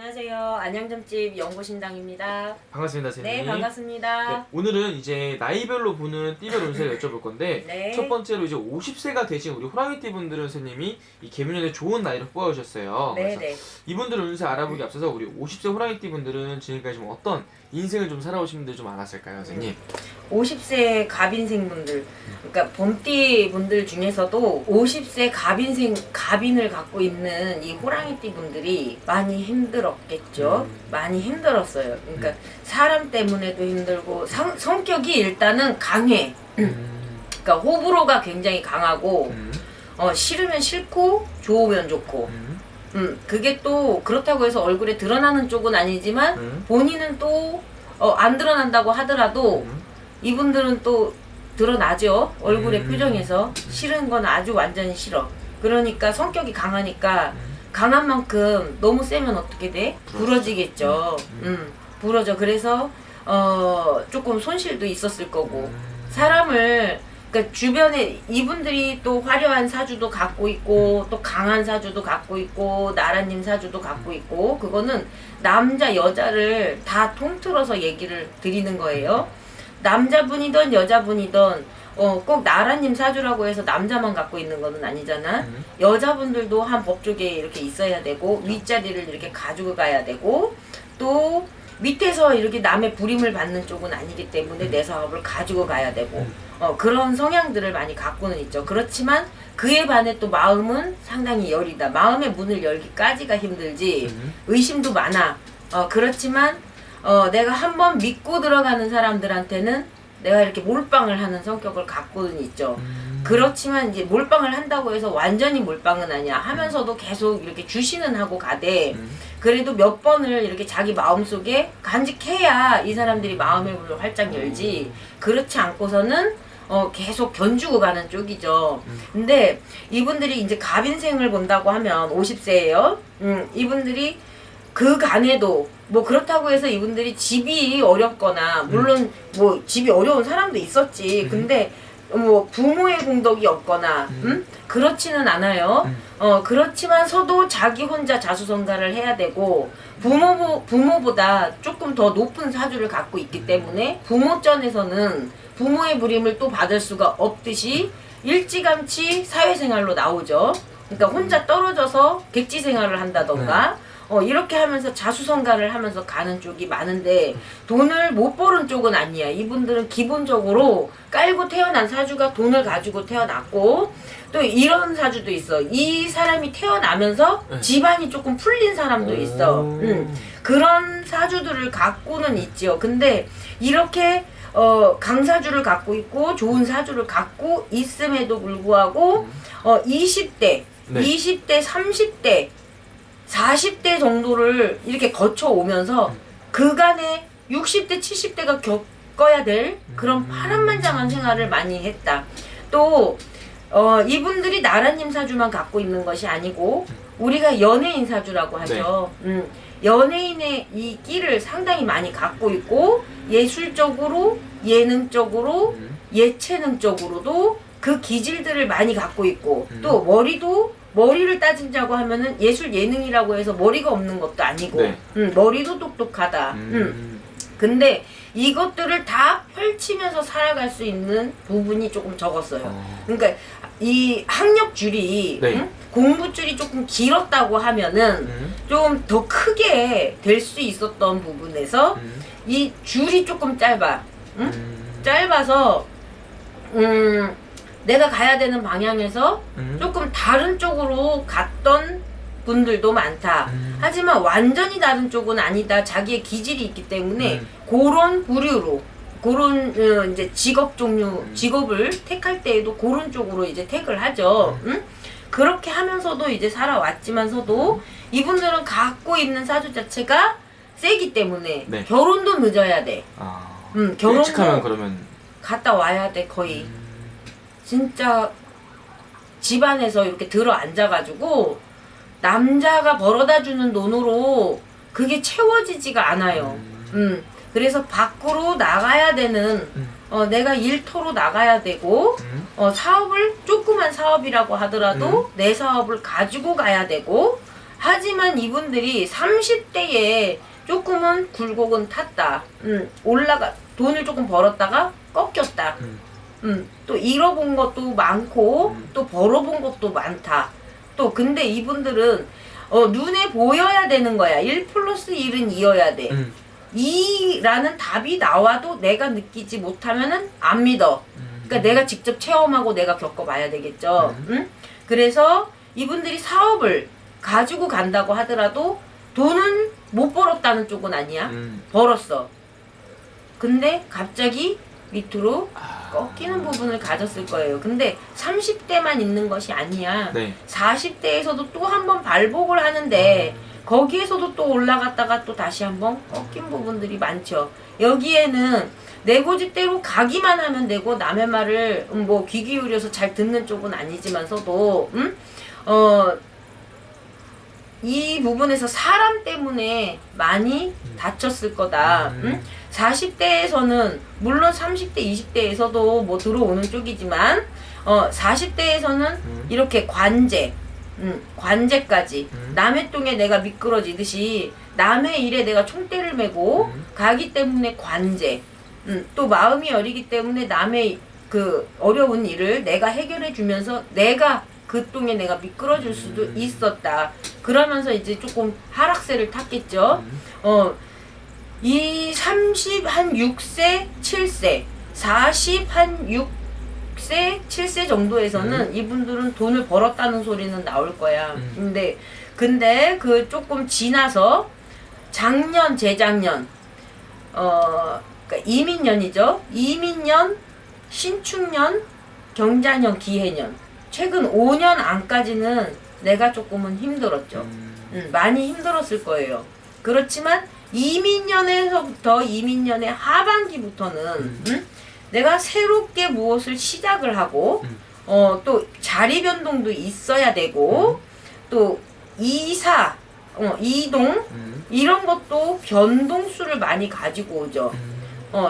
안녕하세요. 안양점집 연구신당입니다. 반갑습니다, 선생님. 네, 반갑습니다. 네, 오늘은 이제 나이별로 보는 띠별 운세를 여쭤볼 건데 네. 첫 번째로 이제 50세가 되신 우리 호랑이띠 분들은 선생님이 이 개묘년에 좋은 나이를 뽑아주셨어요. 네, 그래서 네. 이분들 운세 알아보기 앞서서 우리 50세 호랑이띠 분들은 지금까지 좀 어떤 인생을 좀 살아오신 분들 좀 많았을까요, 선생님? 50세 갑인생분들, 그러니까 봄띠 분들 중에서도 50세 갑인을 갖고 있는 이 호랑이띠 분들이 많이 힘들었겠죠. 많이 힘들었어요. 그러니까 사람 때문에도 힘들고 성격이 일단은 강해. 그러니까 호불호가 굉장히 강하고 싫으면 싫고 좋으면 좋고. 그게 또 그렇다고 해서 얼굴에 드러나는 쪽은 아니지만 본인은 또 안 드러난다고 하더라도 이분들은 또 드러나죠. 얼굴의 표정에서. 싫은 건 아주 완전히 싫어. 그러니까 성격이 강하니까 강한 만큼 너무 세면 어떻게 돼? 부러지겠죠. 부러져. 그래서 조금 손실도 있었을 거고 사람을, 그러니까 주변에 이분들이 또 화려한 사주도 갖고 있고 또 강한 사주도 갖고 있고 나라님 사주도 갖고 있고, 그거는 남자 여자를 다 통틀어서 얘기를 드리는 거예요. 남자분이든 여자분이든 꼭 나라님 사주라고 해서 남자만 갖고 있는 거는 아니잖아. 여자분들도 한 법조계 이렇게 있어야 되고 윗자리를 이렇게 가지고 가야 되고 또 밑에서 이렇게 남의 부림을 받는 쪽은 아니기 때문에 내 사업을 가지고 가야 되고 그런 성향들을 많이 갖고는 있죠. 그렇지만 그에 반해 또 마음은 상당히 여리다. 마음의 문을 열기까지가 힘들지 의심도 많아. 그렇지만 내가 한번 믿고 들어가는 사람들한테는 내가 이렇게 몰빵을 하는 성격을 갖고는 있죠. 그렇지만 이제 몰빵을 한다고 해서 완전히 몰빵은 아니야. 하면서도 계속 이렇게 주시는 하고 가되 그래도 몇 번을 이렇게 자기 마음속에 간직해야 이 사람들이 마음의 문을 활짝 열지, 그렇지 않고서는 계속 견주고 가는 쪽이죠. 근데 이분들이 이제 갑인생을 본다고 하면 50세예요. 이분들이 그 간에도 뭐 그렇다고 해서 이분들이 집이 어렵거나, 물론 뭐 집이 어려운 사람도 있었지. 근데 뭐 부모의 공덕이 없거나 그렇지는 않아요. 그렇지만서도 자기 혼자 자수성가를 해야 되고 부모보다 조금 더 높은 사주를 갖고 있기 때문에 부모전에서는 부모의 부림을 또 받을 수가 없듯이 일찌감치 사회생활로 나오죠. 그러니까 혼자 떨어져서 객지 생활을 한다던가 이렇게 하면서 자수성가를 하면서 가는 쪽이 많은데 돈을 못 버는 쪽은 아니야. 이분들은 기본적으로 깔고 태어난 사주가 돈을 가지고 태어났고, 또 이런 사주도 있어. 이 사람이 태어나면서 집안이 조금 풀린 사람도 있어. 그런 사주들을 갖고는 있지요. 근데 이렇게 강사주를 갖고 있고 좋은 사주를 갖고 있음에도 불구하고 20대, 20대, 30대 40대 정도를 이렇게 거쳐오면서 그간에 60대, 70대가 겪어야 될 그런 파란만장한 생활을 많이 했다. 또 이분들이 나라님 사주만 갖고 있는 것이 아니고 우리가 연예인 사주라고 하죠. 연예인의 이 끼를 상당히 많이 갖고 있고 예술적으로, 예능적으로, 예체능적으로도 그 기질들을 많이 갖고 있고 또 머리를 따진다고 하면은 예술 예능이라고 해서 머리가 없는 것도 아니고 머리도 똑똑하다. 근데 이것들을 다 펼치면서 살아갈 수 있는 부분이 조금 적었어요. 그러니까 이 학력줄이 공부줄이 조금 길었다고 하면은 좀 더 크게 될 수 있었던 부분에서 이 줄이 조금 짧아. 짧아서 내가 가야 되는 방향에서 조금 다른 쪽으로 갔던 분들도 많다. 하지만 완전히 다른 쪽은 아니다. 자기의 기질이 있기 때문에 그런 부류로, 그런 이제 직업 종류, 직업을 택할 때에도 그런 쪽으로 이제 택을 하죠. 그렇게 하면서도 이제 살아왔지만서도 이분들은 갖고 있는 사주 자체가 세기 때문에 결혼도 늦어야 돼. 일찍 하면 그러면 갔다 와야 돼 거의. 진짜 집안에서 이렇게 들어 앉아가지고 남자가 벌어다주는 돈으로 그게 채워지지가 않아요. 그래서 밖으로 나가야 되는 내가 일터로 나가야 되고 사업을 조그만 사업이라고 하더라도 내 사업을 가지고 가야 되고 하지만 이분들이 30대에 조금은 굴곡은 탔다. 돈을 조금 벌었다가 꺾였다. 또 잃어본 것도 많고 또 벌어본 것도 많다. 또 근데 이분들은 눈에 보여야 되는 거야. 1 플러스 1은 2여야 돼. 2라는 답이 나와도 내가 느끼지 못하면은 안 믿어. 그러니까 내가 직접 체험하고 내가 겪어봐야 되겠죠. 그래서 이분들이 사업을 가지고 간다고 하더라도 돈은 못 벌었다는 쪽은 아니야. 벌었어. 근데 갑자기 밑으로 꺾이는 부분을 가졌을 거예요. 근데 30대만 있는 것이 아니야. 네. 40대에서도 또 한 번 발복을 하는데 거기에서도 또 올라갔다가 또 다시 한번 꺾인 부분들이 많죠. 여기에는 내 고집대로 가기만 하면 되고 남의 말을 뭐 귀 기울여서 잘 듣는 쪽은 아니지만서도 이 부분에서 사람 때문에 많이 다쳤을 거다. 40대에서는 물론 30대, 20대에서도 뭐 들어오는 쪽이지만 40대에서는 이렇게 관제까지 남의 똥에 내가 미끄러지듯이 남의 일에 내가 총대를 메고 가기 때문에 관제. 또 마음이 여리기 때문에 남의 그 어려운 일을 내가 해결해 주면서 내가 그 똥에 내가 미끄러질 수도 있었다. 그러면서 이제 조금 하락세를 탔겠죠. 이 30 한 6세, 7세, 40 한 6세, 7세 정도에서는 이분들은 돈을 벌었다는 소리는 나올 거야. 근데 그 조금 지나서 작년, 재작년, 그러니까 이민년이죠. 이민년, 신축년, 경자년, 기해년. 최근 5년 안까지는 내가 조금은 힘들었죠. 많이 힘들었을 거예요. 그렇지만 이민년에서부터 이민년의 하반기부터는 내가 새롭게 무엇을 시작을 하고 또 자리 변동도 있어야 되고 또 이사, 이동 이런 것도 변동수를 많이 가지고 오죠.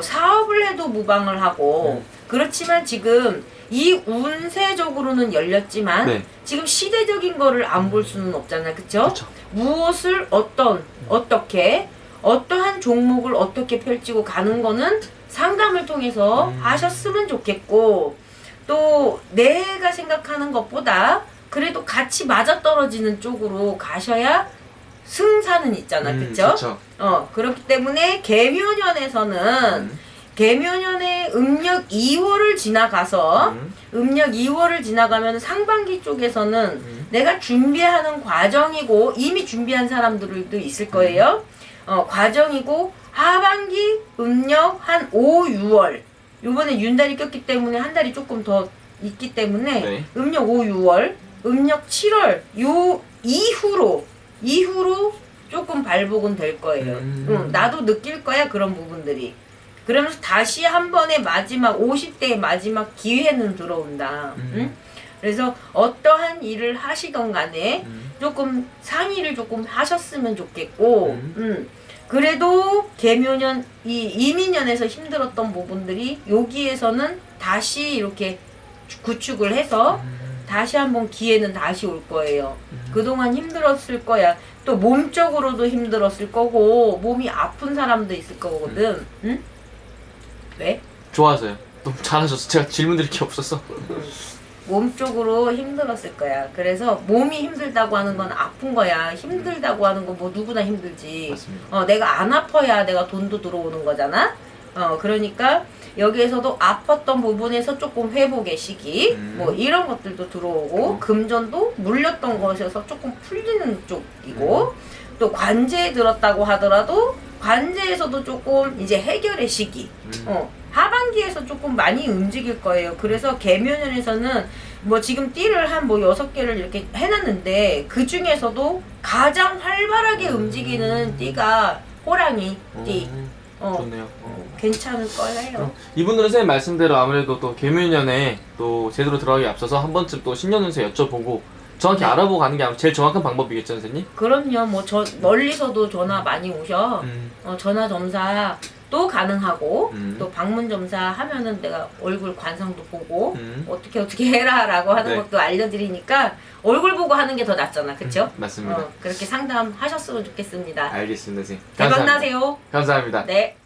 사업을 해도 무방을 하고 그렇지만 지금 이 운세적으로는 열렸지만 네. 지금 시대적인 거를 안 볼 수는 없잖아요. 그쵸? 그쵸. 무엇을 어떻게 어떠한 종목을 어떻게 펼치고 가는 거는 상담을 통해서 하셨으면 좋겠고 또 내가 생각하는 것보다 그래도 같이 맞아떨어지는 쪽으로 가셔야 승산은 있잖아. 그쵸? 그쵸. 그렇기 때문에 개묘년에서는 개묘년에 음력 2월을 지나가서 음력 2월을 지나가면 상반기 쪽에서는 내가 준비하는 과정이고 이미 준비한 사람들도 있을 거예요. 과정이고 하반기 음력 한 5, 6월 요번에 윤달이 꼈기 때문에 한 달이 조금 더 있기 때문에 네. 음력 5, 6월 음력 7월 요 이후로 조금 발복은 될 거예요. 나도 느낄 거야 그런 부분들이. 그러면서 다시 한 번의 마지막 50대의 마지막 기회는 들어온다. 그래서 어떠한 일을 하시던 간에 조금 상의를 조금 하셨으면 좋겠고 그래도 개묘년 이민년에서 힘들었던 부분들이 여기에서는 다시 이렇게 구축을 해서 다시 한번 기회는 다시 올 거예요. 그동안 힘들었을 거야. 또 몸적으로도 힘들었을 거고 몸이 아픈 사람도 있을 거거든. 응? 왜? 좋아서요. 너무 잘하셨어. 제가 질문 드릴 게 없어서. 몸적으로 힘들었을 거야. 그래서 몸이 힘들다고 하는 건 아픈 거야. 힘들다고 하는 건 뭐 누구나 힘들지. 맞습니다. 내가 안 아파야 내가 돈도 들어오는 거잖아. 그러니까 여기에서도 아팠던 부분에서 조금 회복의 시기 뭐 이런 것들도 들어오고 금전도 물렸던 것에서 조금 풀리는 쪽이고 또 관제에 들었다고 하더라도 관제에서도 조금 이제 해결의 시기 하반기에서 조금 많이 움직일 거예요. 그래서 개묘년에서는 뭐 지금 띠를 한 뭐 6개를 이렇게 해놨는데 그 중에서도 가장 활발하게 움직이는 띠가 호랑이 띠. 좋네요. 괜찮을 거예요. 이분들은 선생님 말씀대로 아무래도 또 개묘년에 또 제대로 들어가기 앞서서 한 번쯤 또 신년 운세 여쭤보고 정확히 네. 알아보고 가는 게 제일 정확한 방법이겠죠, 선생님? 그럼요. 뭐 멀리서도 전화 많이 오셔. 전화 점사 또 가능하고 음. 또 방문 점사 하면은 내가 얼굴 관상도 보고 음. 어떻게 해라라고 하는 네. 것도 알려드리니까 얼굴 보고 하는 게 더 낫잖아, 그쵸? 맞습니다. 그렇게 상담하셨으면 좋겠습니다. 알겠습니다, 선생님. 대박 감사합니다. 나세요. 감사합니다. 네.